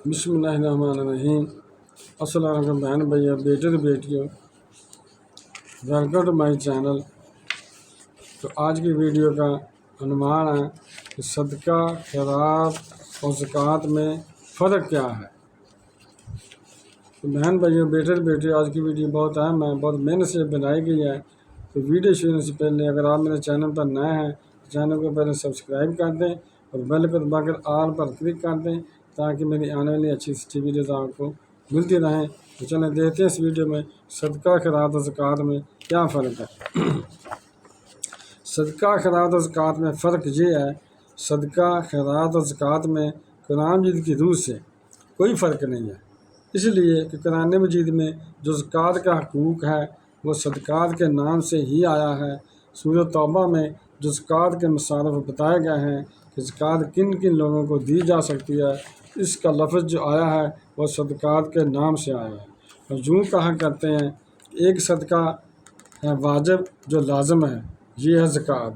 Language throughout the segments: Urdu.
بسم اللہ الرحمن الرحیم۔ السلام علیکم بہن بھائیو، بیٹے اور بیٹیوں، ویلکم ٹو مائی چینل۔ تو آج کی ویڈیو کا عنوان ہے کہ صدقہ، خیرات اور زکوٰۃ میں فرق کیا ہے۔ تو بہن بھائیو، بیٹے اور بیٹیوں، آج کی ویڈیو بہت اہم ہے، بہت محنت سے بنائی گئی ہے۔ تو ویڈیو شروع ہونے سے پہلے اگر آپ میرے چینل پر نئے ہیں تو چینل کو پہلے سبسکرائب کر دیں اور بیل کو دبا کر آل پر کلک کر دیں تاکہ میری آنے والی اچھی ویڈیوز آپ کو ملتی رہیں۔ تو چلیں دیکھتے ہیں اس ویڈیو میں صدقہ، خیرات اور زکوٰۃ میں کیا فرق ہے۔ صدقہ، خیرات اور زکوٰۃ میں فرق یہ ہے، صدقہ، خیرات اور زکوٰۃ میں قرآن مجید کی روح سے کوئی فرق نہیں ہے، اس لیے کہ قرآن مجید میں جو زکوٰۃ کا حقوق ہے وہ صدقات کے نام سے ہی آیا ہے۔ سورۃ توبہ میں جو زکوٰۃ کے مصارف بتائے گئے ہیں کہ زکوٰۃ کن کن لوگوں کو دی جا سکتی ہے، اس کا لفظ جو آیا ہے وہ صدقات کے نام سے آیا ہے۔ اور یوں کہا کرتے ہیں ایک صدقہ ہے واجب جو لازم ہے، یہ ہے زکوٰۃ،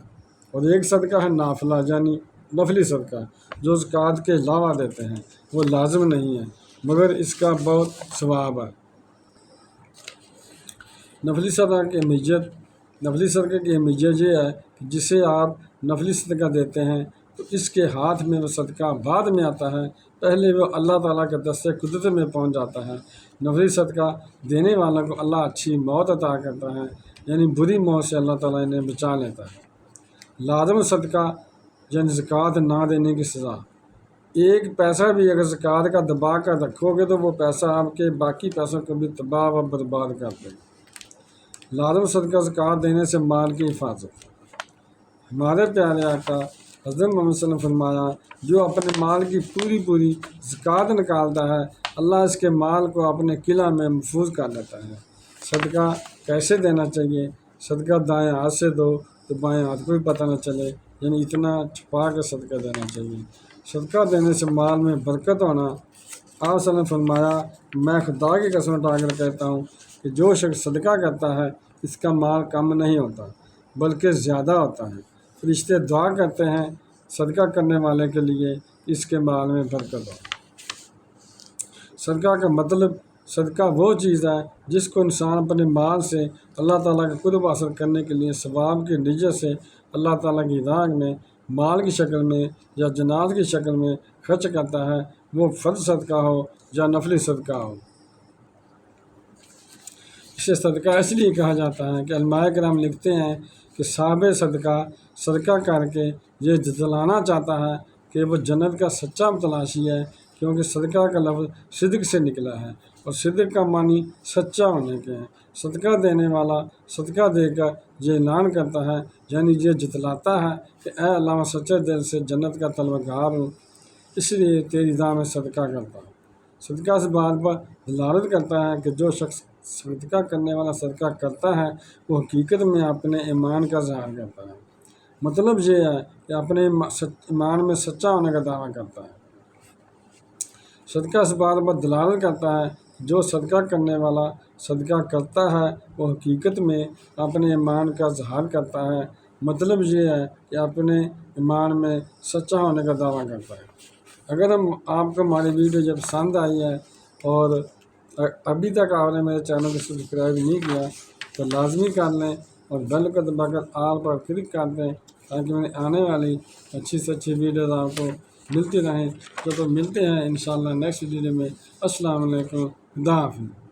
اور ایک صدقہ ہے نافلہ یعنی نفلی صدقہ جو زکوٰۃ کے علاوہ دیتے ہیں، وہ لازم نہیں ہے مگر اس کا بہت ثواب ہے۔ نفلی صدقہ کی اہمیت یہ ہے کہ جسے آپ نفلی صدقہ دیتے ہیں تو اس کے ہاتھ میں وہ صدقہ بعد میں آتا ہے، پہلے وہ اللہ تعالیٰ کے دستِ قدرت میں پہنچ جاتا ہے۔ نفلی صدقہ دینے والوں کو اللہ اچھی موت عطا کرتا ہے، یعنی بری موت سے اللہ تعالیٰ انہیں بچا لیتا ہے۔ لازم صدقہ یعنی زکوٰۃ نہ دینے کی سزا، ایک پیسہ بھی اگر زکوٰۃ کا دبا کر رکھو گے تو وہ پیسہ آپ کے باقی پیسوں کو بھی تباہ و برباد کر دے گا۔ لازم صدقہ، زکوٰۃ دینے سے مال کی حفاظت۔ ہمارے پیارے آقا حضرت محمد صلی اللہ علیہ وسلم نے فرمایا، جو اپنے مال کی پوری زکوٰۃ نکالتا ہے اللہ اس کے مال کو اپنے قلعہ میں محفوظ کر لیتا ہے۔ صدقہ کیسے دینا چاہیے؟ صدقہ دائیں ہاتھ سے دو تو بائیں ہاتھ کو بھی پتہ نہ چلے، یعنی اتنا چھپا کے صدقہ دینا چاہیے۔ صدقہ دینے سے مال میں برکت ہونا۔ آپ صلی اللہ علیہ وسلم نے فرمایا، میں خدا کی قسم اٹھا کر کہتا ہوں کہ جو شخص صدقہ کرتا ہے اس کا مال کم نہیں ہوتا بلکہ زیادہ ہوتا ہے۔ فرشتے دعا کرتے ہیں صدقہ کرنے والے کے لیے اس کے مال میں برکت ہو۔ صدقہ کا مطلب، صدقہ وہ چیز ہے جس کو انسان اپنے مال سے اللہ تعالیٰ کا قرب حاصل کرنے کے لیے ثواب کی نیت سے اللہ تعالیٰ کی راہ میں مال کی شکل میں یا جنات کی شکل میں خرچ کرتا ہے، وہ فرض صدقہ ہو یا نفلی صدقہ ہو۔ اسے صدقہ اس لیے کہا جاتا ہے کہ علماء کرام لکھتے ہیں کہ صاحب صدقہ کر کے یہ جتلانا چاہتا ہے کہ وہ جنت کا سچا متلاشی ہے، کیونکہ صدقہ کا لفظ صدق سے نکلا ہے اور صدق کا معنی سچا ہونے کے ہیں۔ صدقہ دینے والا صدقہ دے کر یہ اعلان کرتا ہے، یعنی یہ جتلاتا ہے کہ اے اللہ، میں سچے دل سے جنت کا طلبگار ہوں، اس لیے تیری راہ میں صدقہ کرتا ہوں۔ صدقہ اس بات پر دلالت کرتا ہے کہ جو شخص صدقہ کرنے والا صدقہ کرتا ہے وہ حقیقت میں اپنے ایمان کا اظہار کرتا ہے، مطلب یہ ہے کہ اپنے ایمان میں سچا ہونے کا دعویٰ کرتا ہے۔ صدقہ اس بات پر دلالت کرتا ہے کہ جو صدقہ کرنے والا صدقہ کرتا ہے وہ حقیقت میں اپنے ایمان کا اظہار کرتا ہے، مطلب یہ ہے کہ اپنے ایمان میں سچا ہونے کا دعویٰ کرتا ہے۔ اگر آپ کو ہماری ویڈیو جب پسند آئی ہے اور ابھی تک آپ نے میرے چینل کو سبسکرائب نہیں کیا تو لازمی کر لیں اور بیل کو دبا کر آل پر کلک کر دیں تاکہ میری آنے والی اچھی سے اچھی ویڈیوز آپ کو ملتی رہیں۔ تو ملتے ہیں انشاءاللہ نیکسٹ ویڈیو میں۔ السلام علیکم، خدا حافظ۔